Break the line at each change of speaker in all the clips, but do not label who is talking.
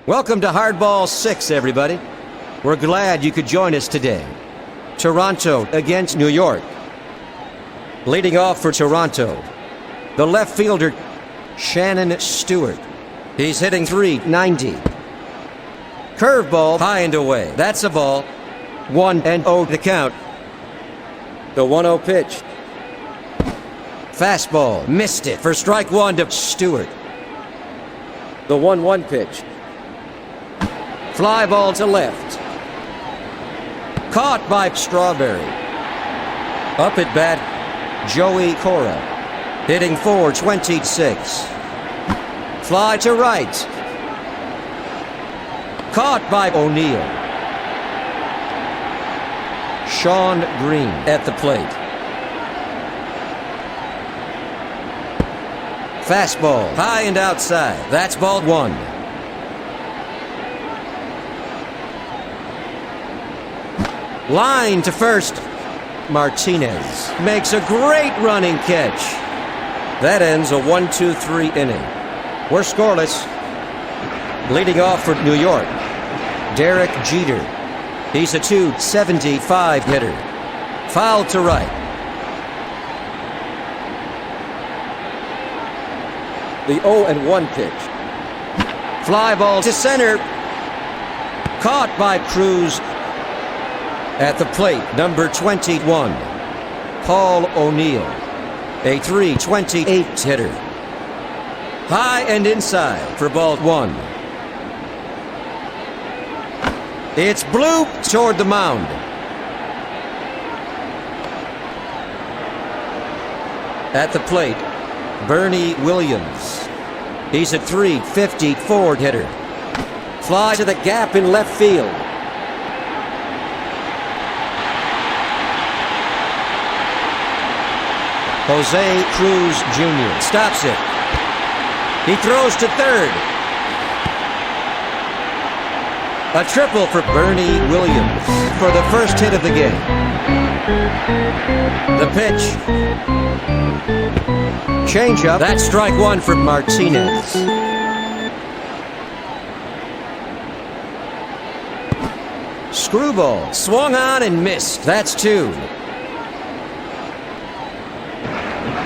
Welcome to Hardball 6, everybody. We're glad you could join us today. Toronto against New York. Leading off for Toronto, the left fielder, Shannon Stewart. He's hitting .390. Curveball high and away. That's a ball. 1-0 to count. The 1-0 pitch. Fastball. Missed it for strike one to Stewart. The 1-1 pitch. Fly ball to left. Caught by Strawberry. Up at bat, Joey Cora. Hitting .426. Fly to right. Caught by O'Neill. Sean Green at the plate. Fastball, high and outside. That's ball one. Line to first. Martinez makes a great running catch. That ends a 1-2-3 inning. We're scoreless. Leading off for New York, Derek Jeter. He's a .275 hitter. Foul to right. The 0-1 pitch. Fly ball to center. Caught by Cruz. At the plate, number 21, Paul O'Neill, a .328 hitter. High and inside for ball one. It's blooped toward the mound. At the plate, Bernie Williams. He's a .354 hitter. Fly to the gap in left field. Jose Cruz Jr. stops it. He throws to third. A triple for Bernie Williams for the first hit of the game. The pitch. Changeup. That's strike one for Martinez. Screwball. Swung on and missed. That's two.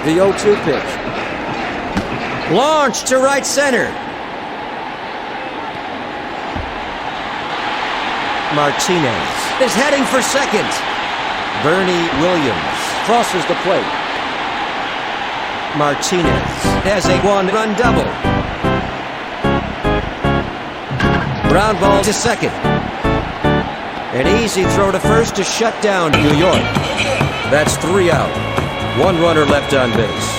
The 0-2 pitch. Launched to right center. Martinez is heading for second. Bernie Williams crosses the plate. Martinez has a one-run double. Ground ball to second. An easy throw to first to shut down New York. That's three out. One runner left on base.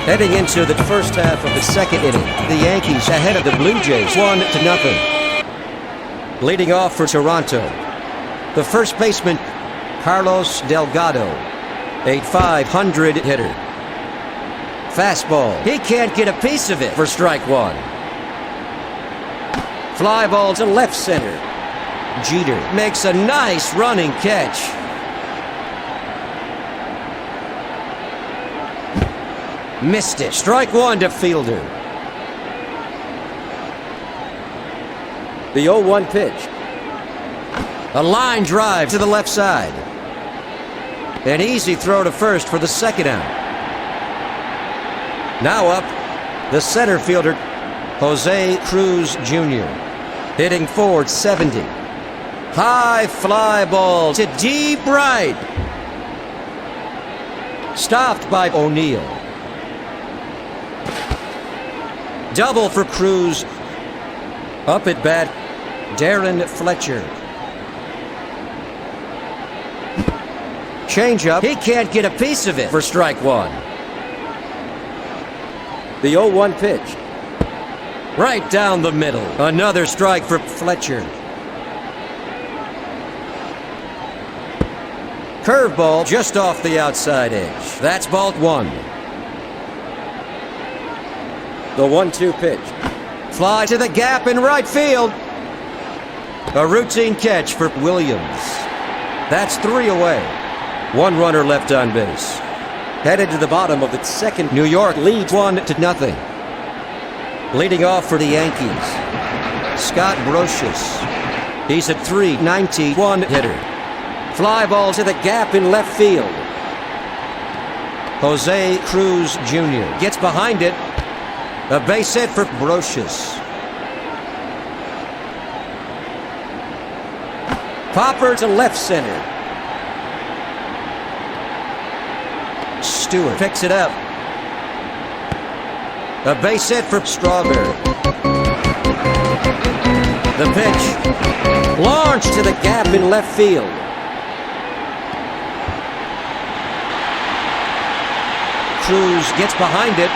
Heading into the first half of the second inning, the Yankees ahead of the Blue Jays, 1-0. Leading off for Toronto, the first baseman, Carlos Delgado, a .500 hitter. Fastball, he can't get a piece of it for strike one. Fly ball to left center. Jeter makes a nice running catch. Missed it. Strike one to fielder. The 0-1 pitch. A line drive to the left side. An easy throw to first for the second out. Now up, the center fielder, Jose Cruz Jr. Hitting .470. High fly ball to deep right. Stopped by O'Neill. Double for Cruz. Up at bat, Darren Fletcher. Changeup. He can't get a piece of it for strike one. The 0-1 pitch. Right down the middle. Another strike for Fletcher. Curveball just off the outside edge. That's ball one. The 1-2 pitch. Fly to the gap in right field. A routine catch for Williams. That's three away. One runner left on base. Headed to the bottom of the second, New York leads 1-0. Leading off for the Yankees, Scott Brocious. He's a .391 hitter. Fly ball to the gap in left field. Jose Cruz Jr. gets behind it. A base hit for Brocious. Popper to left center. Stewart picks it up. A base hit for Strawberry. The pitch. Launched to the gap in left field. Cruz gets behind it.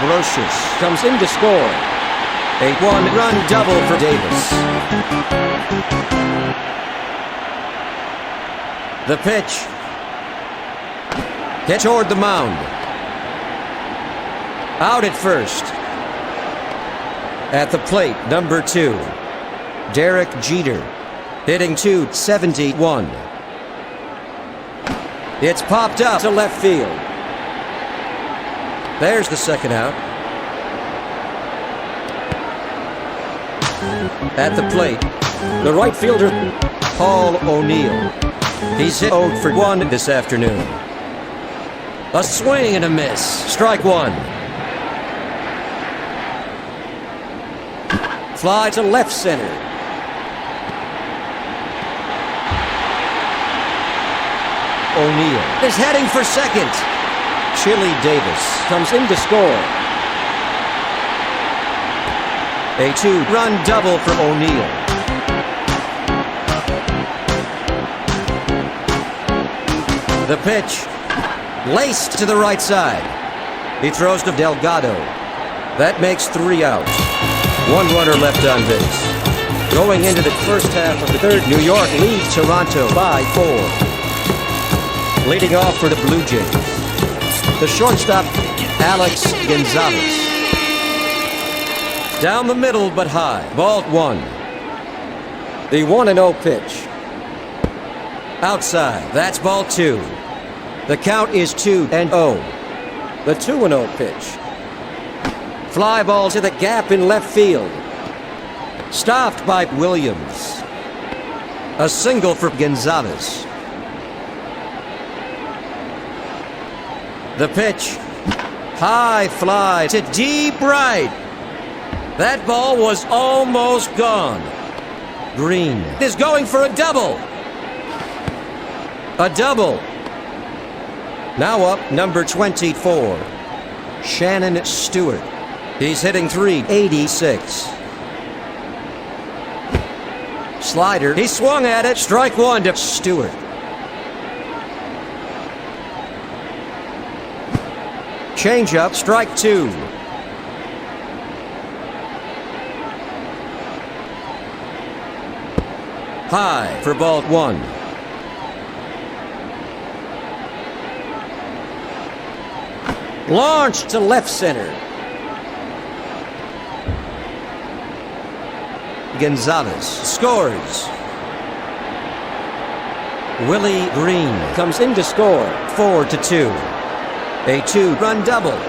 Brocious comes in to score. A one-run double for Davis. The pitch. Hit toward the mound. Out at first. At the plate, number 2, Derek Jeter, hitting .271. It's popped up to left field. There's the second out. At the plate, the right fielder, Paul O'Neill. He's hit 0 for 1 this afternoon. A swing and a miss. Strike 1. Fly to left center. O'Neill is heading for second. Chili Davis comes in to score. A 2-run double for O'Neill. The pitch. Laced to the right side. He throws to Delgado. That makes 3 outs. 1 runner left on base. Going into the first half of the third, New York leads Toronto by 4. Leading off for the Blue Jays, the shortstop, Alex Gonzalez. Down the middle but high. Ball 1. The 1-0 pitch. Outside. That's ball 2. The count is 2-0. The 2-0 pitch. Fly ball to the gap in left field. Stopped by Williams. A single for Gonzalez. The pitch. High fly to deep right. That ball was almost gone. Green is going for a double. A double. Now up, number 24, Shannon Stewart. He's hitting .386. Slider. He swung at it. Strike 1 to Stewart. Changeup. Strike 2. High for ball 1. Launched to left center. Gonzalez scores. Willie Green comes in to score. 4-2. A 2-run double.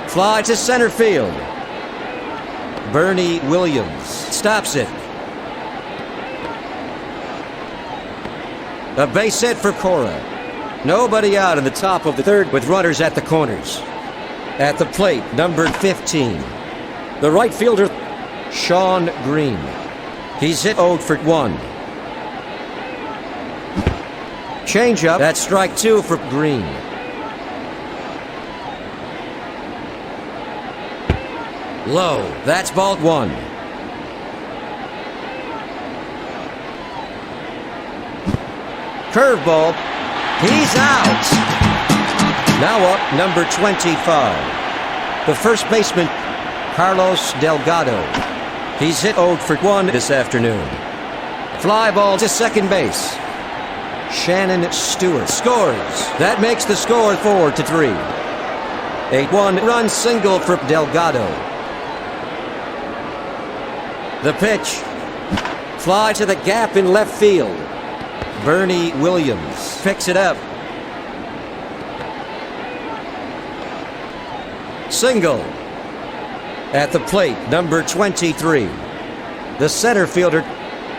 Fly to center field. Bernie Williams stops it. A base hit for Cora. Nobody out in the top of the third with runners at the corners. At the plate, number 15, the right fielder, Sean Green. He's hit 0 for 1. Changeup. That's strike 2 for Green. Low. That's ball 1. Curveball. He's out. Now up, number 25, the first baseman, Carlos Delgado. He's hit 0 for 1 this afternoon. Fly ball to second base. Shannon Stewart scores. That makes the score 4-3. A 1-run single for Delgado. The pitch. Fly to the gap in left field. Bernie Williams picks it up. Single. At the plate, number 23. The center fielder,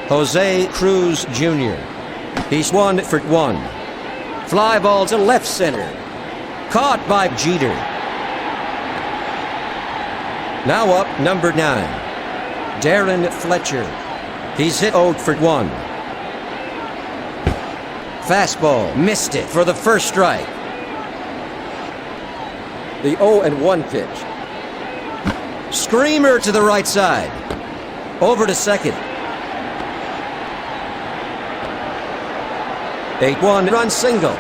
Jose Cruz Jr. He's 1 for 1. Fly ball to left center. Caught by Jeter. Now up, number 9. Darren Fletcher. He's hit 0 for 1. Fastball, missed it for the first strike. The 0-1 pitch. Screamer to the right side. Over to second. 8-1 run single.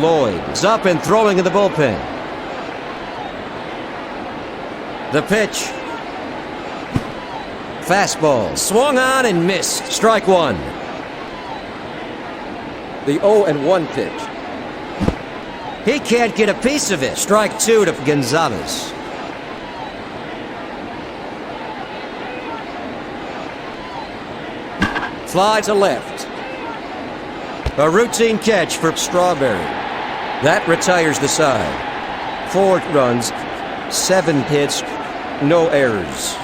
Lloyd is up and throwing in the bullpen. The pitch. Fastball swung on and missed. Strike 1. The 0-1 pitch. He can't get a piece of it. Strike 2 to Gonzalez. Fly to left. A routine catch for Strawberry. That retires the side. 4 runs, 7 hits, no errors.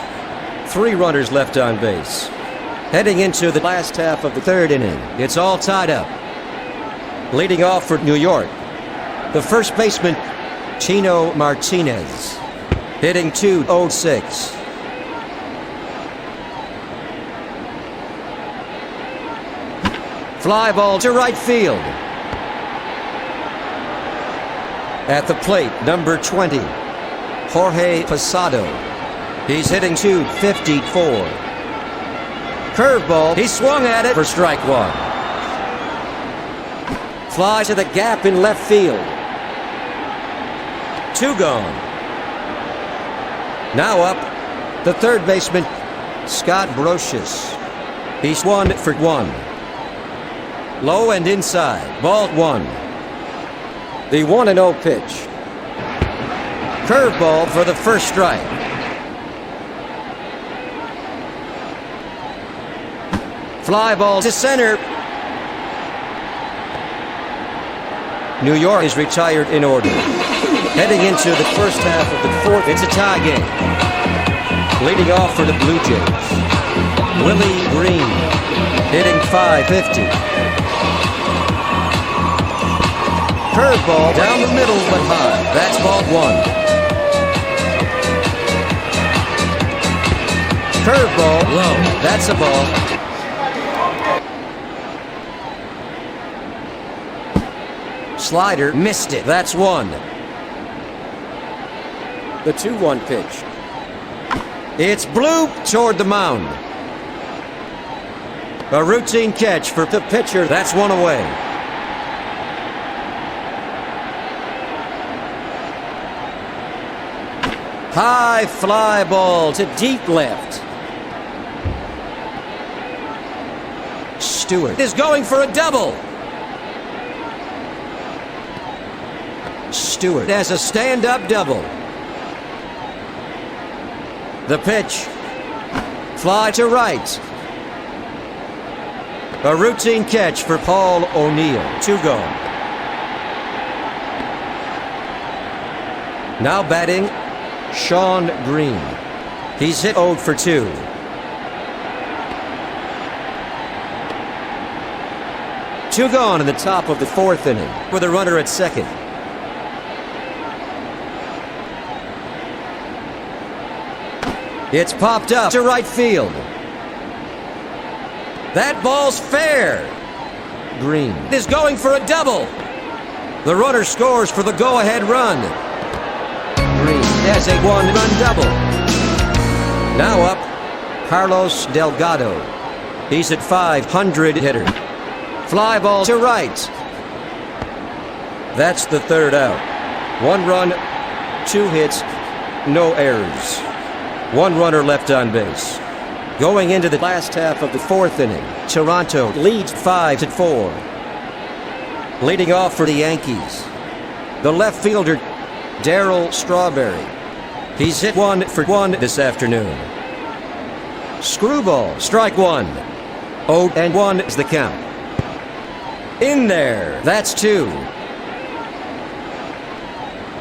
3 runners left on base. Heading into the last half of the 3rd inning, it's all tied up. Leading off for New York, the first baseman, Tino Martinez, hitting .206. Fly ball to right field. At the plate, number 20, Jorge Posada. He's hitting .254. Curveball, he swung at it for strike 1. Fly to the gap in left field. 2 gone. Now up, the third baseman, Scott Brocious. He's 1 for 1. Low and inside, ball 1. The 1-0 pitch. Curveball for the first strike. Fly ball to center. New York is retired in order. Heading into the first half of the 4th, it's a tie game. Leading off for the Blue Jays, Willie Green, hitting .550. Curveball down the middle but high. That's ball 1. Curveball low. That's a ball. Slider missed it. That's 1. The 2-1 pitch. It's bloop toward the mound. A routine catch for the pitcher. That's 1 away. High fly ball to deep left. Stewart is going for a double. Stewart has a stand-up double. The pitch. Fly to right. A routine catch for Paul O'Neill. 2 gone. Now batting, Sean Green. He's hit 0 for 2. Two gone in the top of the 4th inning with a runner at second. It's popped up to right field. That ball's fair. Green is going for a double. The runner scores for the go-ahead run. Green has a 1-run double. Now up, Carlos Delgado. He's at .500 hitter. Fly ball to right. That's the 3rd out. 1 run, 2 hits, no errors. 1 runner left on base. Going into the last half of the 4th inning, Toronto leads 5-4. Leading off for the Yankees, the left fielder, Darryl Strawberry. He's hit 1 for 1 this afternoon. Screwball, strike 1. 0-1 is the count. In there, that's 2.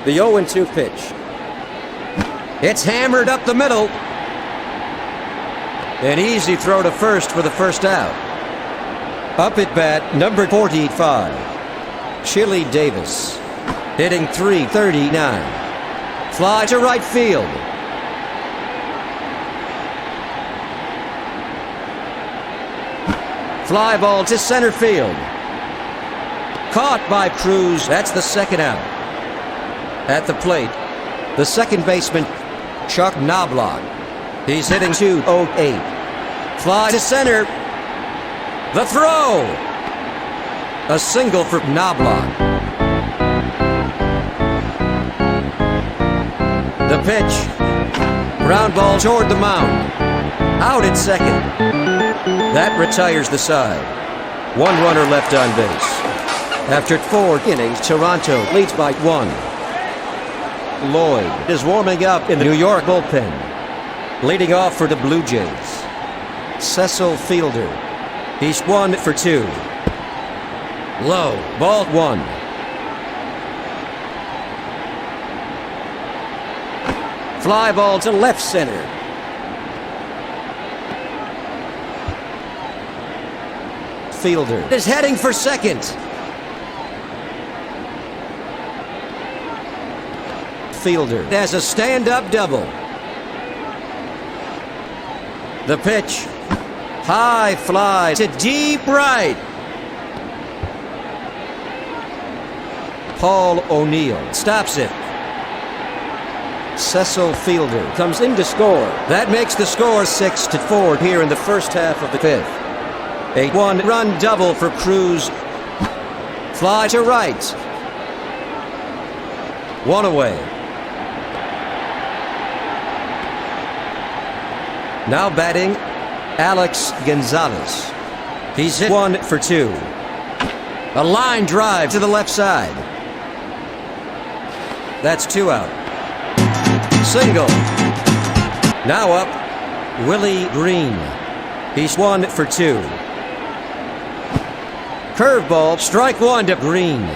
The 0-2 pitch. It's hammered up the middle. An easy throw to first for the first out. Up at bat, number 45, Chili Davis, hitting .339. Fly to right field. Fly ball to center field. Caught by Cruz. That's the second out. At the plate, the second baseman, Chuck Knobloch. He's hitting .208. Fly to center. The throw. A single for Knobloch. The pitch. Ground ball toward the mound. Out at second. That retires the side. One runner left on base. After 4 innings, Toronto leads by 1. Lloyd is warming up in the New York bullpen. Leading off for the Blue Jays, Cecil Fielder. He's 1 for 2. Low, ball 1. Fly ball to left center. Fielder is heading for second. Fielder has a stand-up double. The pitch. High fly to deep right. Paul O'Neill stops it. Cecil Fielder comes in to score. That makes the score 6-4 here in the first half of the fifth. A 1-run double for Cruz. Fly to right. 1 away. Now batting, Alex Gonzalez. He's hit 1 for 2. A line drive to the left side. That's 2 out. Single. Now up, Willie Green. He's 1 for 2. Curveball, strike 1 to Green.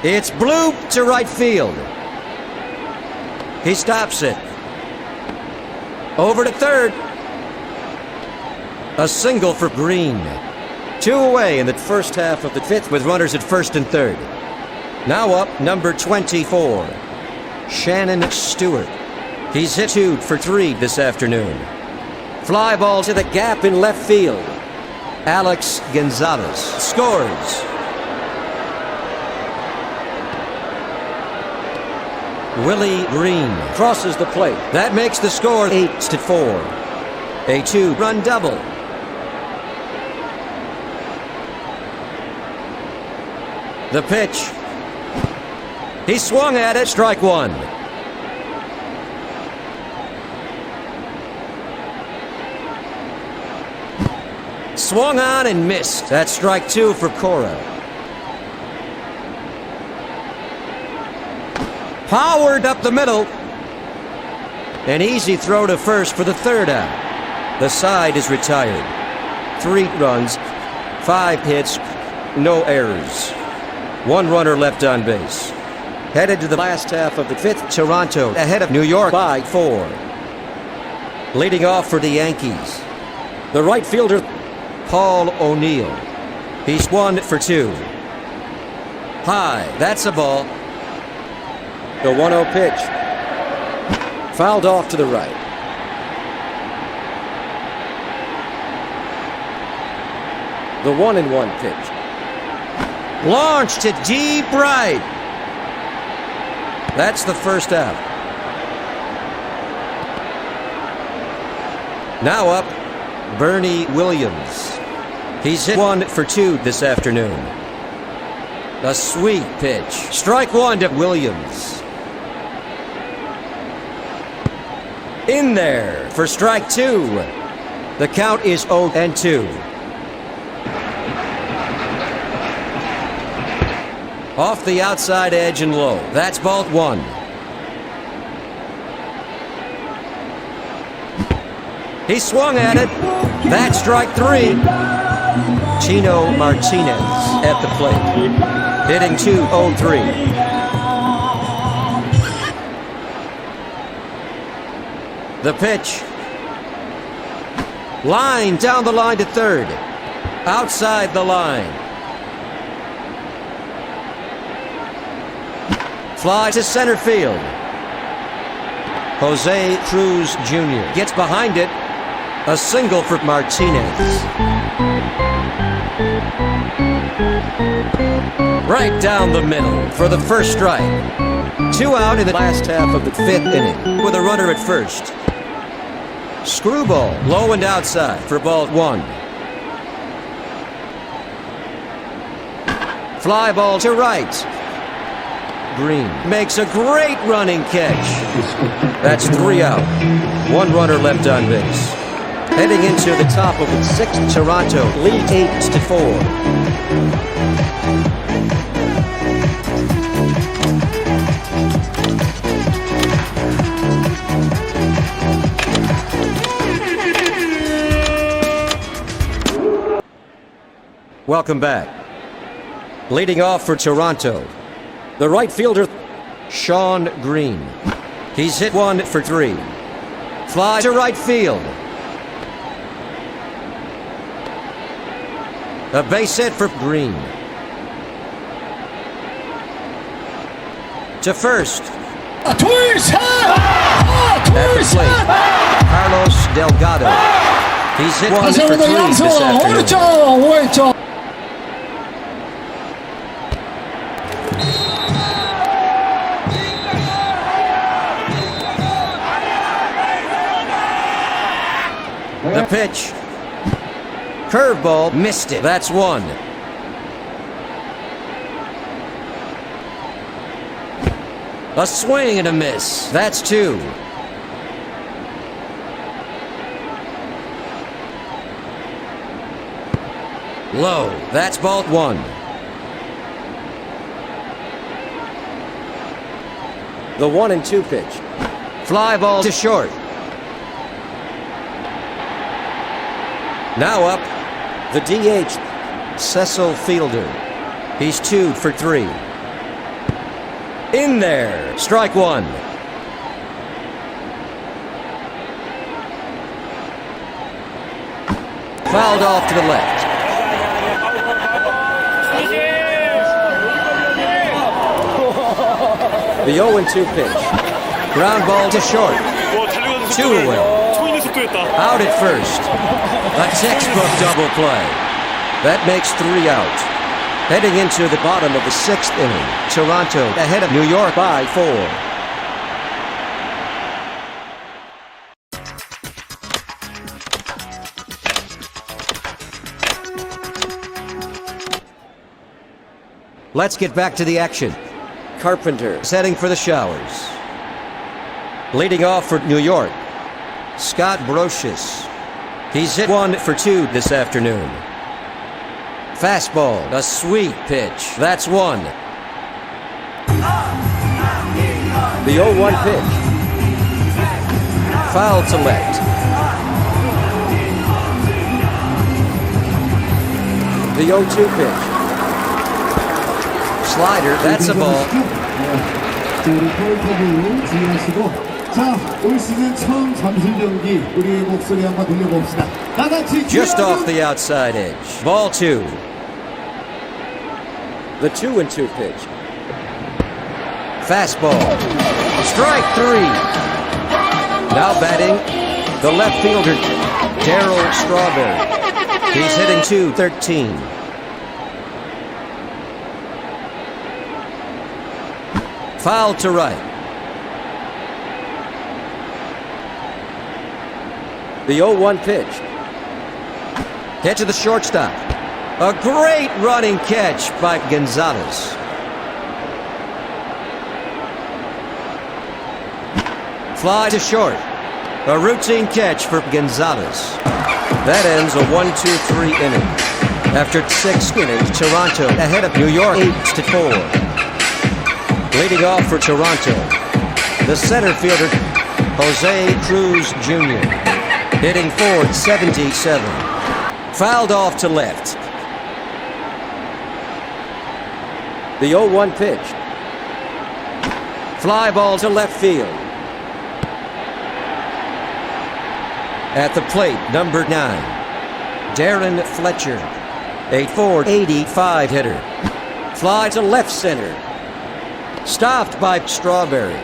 It's blooped to right field. He stops it. Over to third. A single for Green. 2 away in the first half of the fifth with runners at first and third. Now up, number 24, Shannon Stewart. He's hit 2 for 3 this afternoon. Fly ball to the gap in left field. Alex Gonzalez scores. Willie Green crosses the plate. That makes the score 8-4. A 2-run double. The pitch. He swung at it. Strike 1. Swung on and missed. That's strike 2 for Cora. Powered up the middle. An easy throw to first for the third out. The side is retired. 3 runs, 5 hits, no errors. 1 runner left on base. Headed to the last half of the fifth, Toronto ahead of New York by 4. Leading off for the Yankees, the right fielder, Paul O'Neill. He's 1 for 2. High, that's a ball. The 1-0 pitch. Fouled off to the right. The 1-1 pitch. Launched to deep right. That's the first out. Now up, Bernie Williams. He's hit 1 for 2 this afternoon. A sweet pitch. Strike 1 to Williams. In there for strike 2. The count is 0-2. Off the outside edge and low. That's ball 1. He swung at it. That's strike 3. Chino Martinez at the plate. hitting .203. The pitch. Line down the line to third. Outside the line. Fly to center field. Jose Cruz Jr. gets behind it. A single for Martinez. Right down the middle for the first strike. 2 out in the last half of the 5th inning with a runner at first. Screwball low and outside for ball 1. Fly ball to right. Green makes a great running catch. That's 3 out. 1 runner left on base. Heading into the top of the 6th, Toronto leads 8-4. Welcome back. Leading off for Toronto, the right fielder, Sean Green. He's hit 1 for 3. Fly to right field. A base hit for Green. To first. At the plate, Carlos Delgado. He's hit 1 for 3 this afternoon. The pitch. Curveball, missed it. That's 1. A swing and a miss. That's 2. Low. That's ball 1. The 1-2 pitch. Fly ball to short. Now up, the DH, Cecil Fielder. He's 2 for 3. In there, strike 1. Fouled off to the left. The 0-2 pitch. Ground ball to short. 2 away. Out at first. A textbook double play. That makes 3 out. Heading into the bottom of the 6th inning, Toronto ahead of New York by 4. Let's get back to the action. Carpenter is heading for the showers. Leading off for New York, Scott Brocious. He's hit 1 for 2 this afternoon. Fastball, a sweet pitch. That's 1. The 0-1 pitch. Foul to left. The 0-2 pitch. Slider, that's a ball. Just off the outside edge. Ball 2. The 2-2 pitch. Fastball. Strike 3. Now batting, the left fielder, Darryl Strawberry. He's hitting .213. Foul to right. The 0-1 pitch. Hit to the shortstop. A great running catch by Gonzalez. Fly to short. A routine catch for Gonzalez. That ends a 1-2-3 inning. After 6 innings, Toronto ahead of New York 8-4. Leading off for Toronto, the center fielder, Jose Cruz Jr. Hitting .477. Fouled off to left. The 0-1 pitch. Fly ball to left field. At the plate, number 9, Darren Fletcher, a .485 hitter. Fly to left center. Stopped by Strawberry.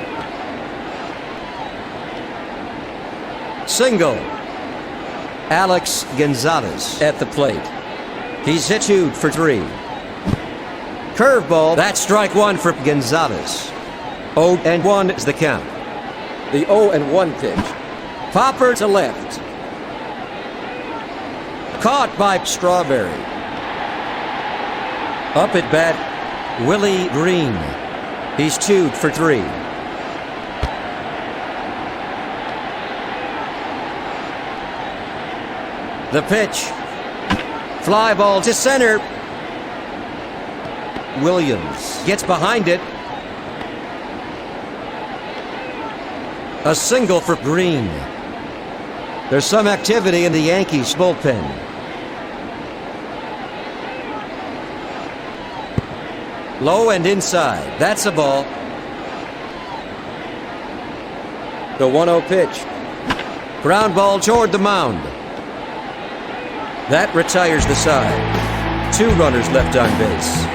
Single. Alex Gonzalez at the plate. He's hit 2 for 3. Curveball. That's strike 1 for Gonzalez. 0-1 is the count. The 0-1 pitch. Popper to left. Caught by Strawberry. Up at bat, Willie Green. He's 2 for 3. The pitch. Fly ball to center. Williams gets behind it. A single for Green. There's some activity in the Yankees bullpen. Low and inside. That's a ball. The 1-0 pitch. Ground ball toward the mound. That retires the side. 2 runners left on base.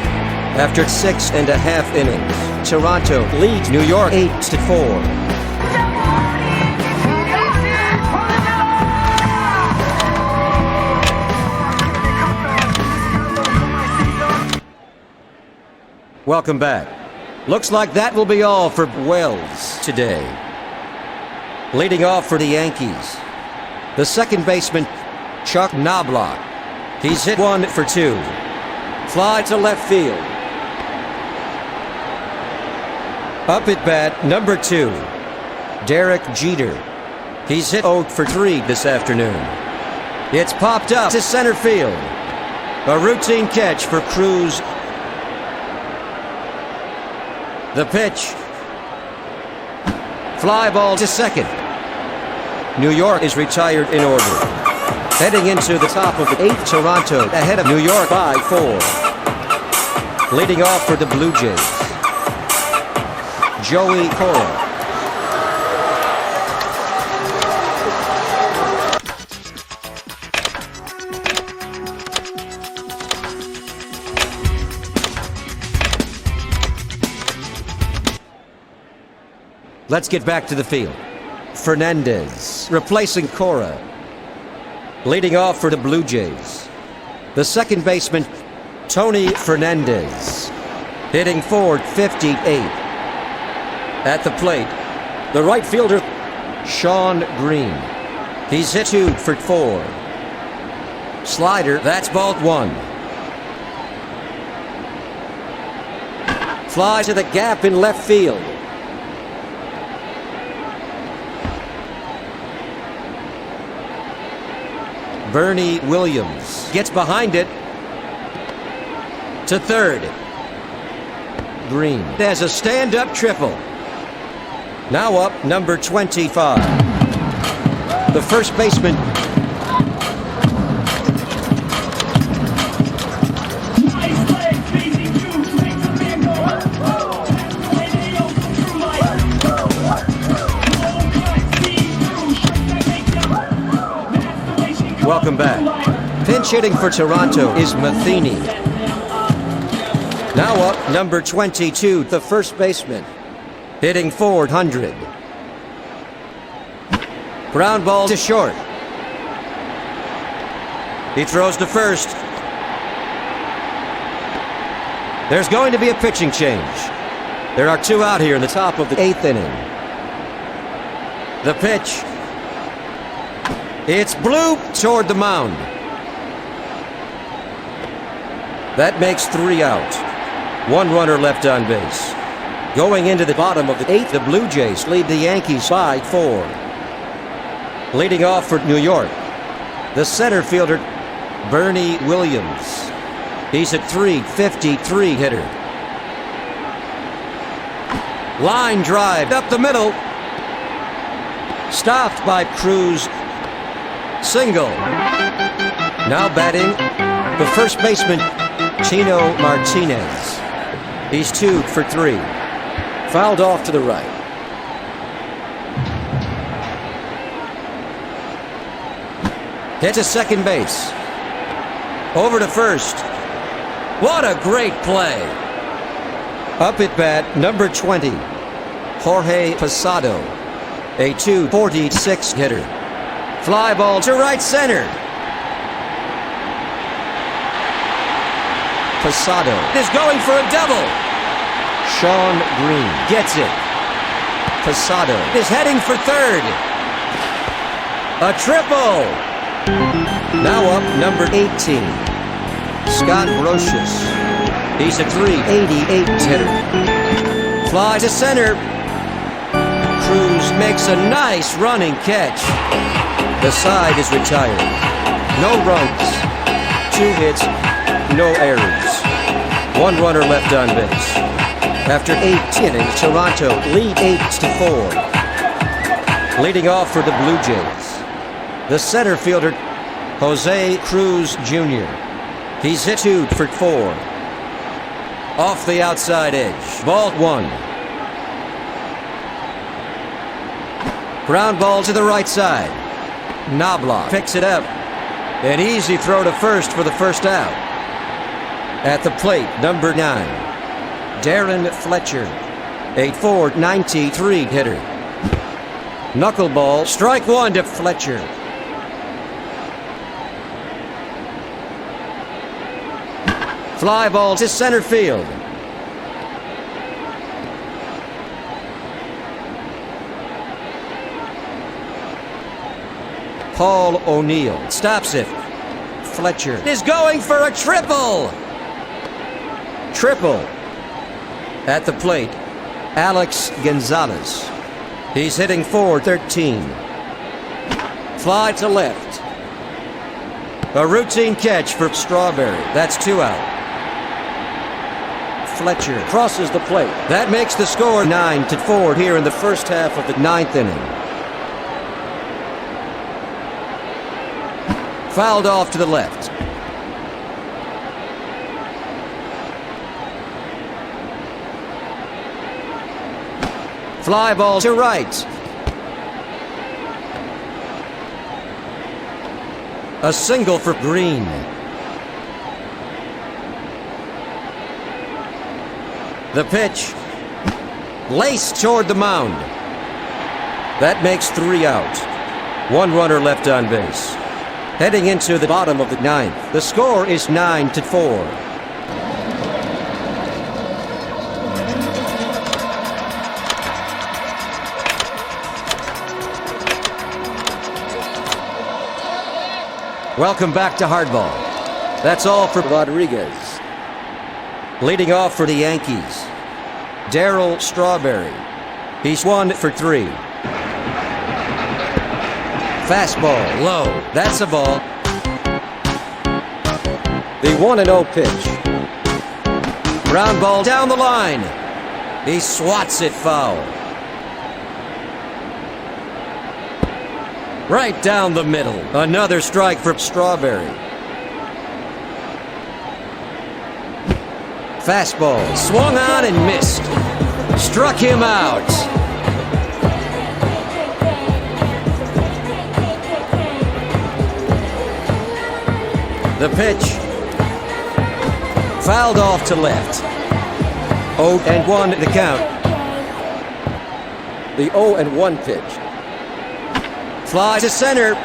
After 6.5 innings, Toronto leads New York 8-4. Welcome back. Looks like that will be all for Wells today. Leading off for the Yankees, the second baseman, Chuck Knobloch. He's hit 1 for 2. Fly to left field. Up at bat, number 2, Derek Jeter. He's hit 0 for 3 this afternoon. It's popped up to center field. A routine catch for Cruz. The pitch. Fly ball to second. New York is retired in order. Heading into the top of the 8th, Toronto ahead of New York by 4. Leading off for the Blue Jays, Joey Cora. Let's get back to the field. Hernández replacing Cora. Leading off for the Blue Jays, the second baseman, Tony Fernandez. Hitting forward 58. At the plate, the right fielder, Sean Green. He's hit 2 for 4. Slider, that's ball 1. Fly to the gap in left field. Bernie Williams gets behind it to third. Green has a stand-up triple. Now up, number 25, the first baseman, welcome back. Pinch hitting for Toronto is Matheny. Now up, number 22, the first baseman. Hitting 400. Ground ball to short. He throws to first. There's going to be a pitching change. There are 2 out here in the top of the 8th inning. The pitch. It's blue toward the mound. That makes 3 out. 1 runner left on base. Going into the bottom of the 8th, the Blue Jays lead the Yankees by 4. Leading off for New York, the center fielder, Bernie Williams. He's a .353 hitter. Line drive up the middle. Stopped by Cruz. Single. Now batting, the first baseman, Tino Martinez. He's 2 for 3. Fouled off to the right. Hit to second base. Over to first. What a great play. Up at bat, number 20, Jorge Posada, a .246 hitter. Fly ball to right center. Posada is going for a double. Sean Green gets it. Posada is heading for third. A triple. Now up number 18, Scott Brocious. He's a .388 hitter. Fly to center. Cruz makes a nice running catch. The side is retired. No runs, 2 hits, no errors. 1 runner left on base. After 8 innings, Toronto lead 8-4. Leading off for the Blue Jays, the center fielder, Jose Cruz Jr. He's hit 2 for 4. Off the outside edge. Ball 1. Ground ball to the right side. Knobloch picks it up. An easy throw to first for the first out. At the plate, number 9, Darren Fletcher, a .493 hitter. Knuckleball, strike 1 to Fletcher. Fly ball to center field. Paul O'Neill stops it. Fletcher is going for a triple. Triple. At the plate, Alex Gonzalez. He's hitting .413. Fly to left. A routine catch for Strawberry. That's 2 out. Fletcher crosses the plate. That makes the score 9-4 here in the first half of the 9th inning. Fouled off to the left. Fly ball to right. A single for Green. The pitch. Laced toward the mound. That makes 3 out. 1 runner left on base. Heading into the bottom of the 9th. The score is 9-4. Welcome back to Hardball. That's all for Rodríguez. Leading off for the Yankees, Darryl Strawberry. He's 1 for 3. Fastball, low. That's a ball. The 1-0 pitch. Ground ball down the line. He swats it foul. Right down the middle. Another strike for Strawberry. Fastball swung on and missed. Struck him out. The pitch. Fouled off to left. 0-1 the count. The 0-1 pitch. Fly to center.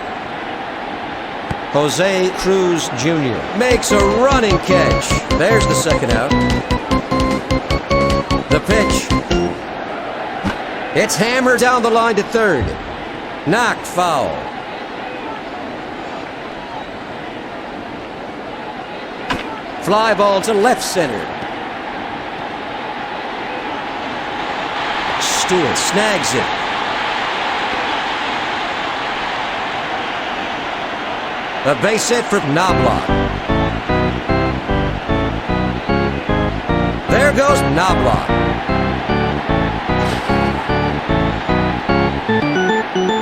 Jose Cruz Jr. makes a running catch. There's the second out. The pitch. It's hammered down the line to third. Knocked foul. Fly ball to left center. Stewart snags it. A base hit for Knobloch. There goes Knobloch.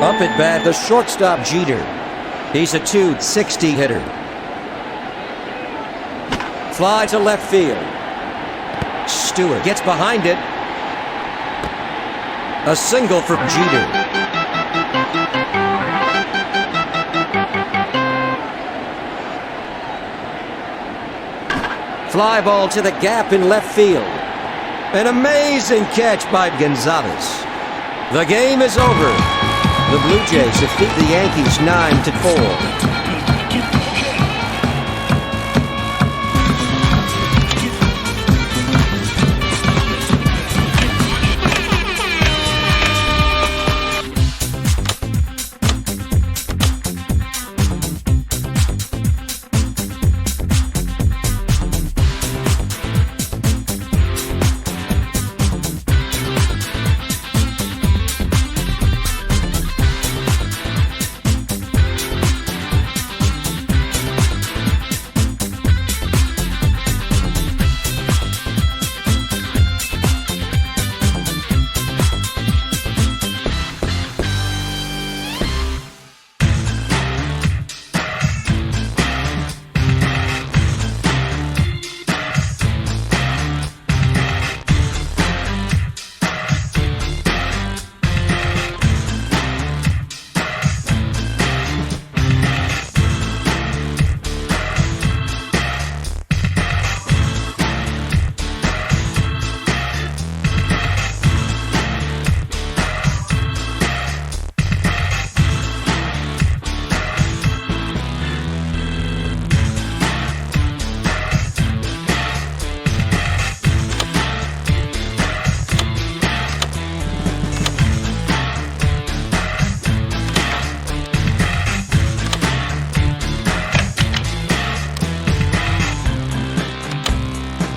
Up at bat, the shortstop Jeter. He's a .260 hitter. Fly to left field. Stewart. Gets behind it. A single for Jeter. Fly ball to the gap in left field. An amazing catch by Gonzalez. The game is over. The Blue Jays defeat the Yankees 9-4.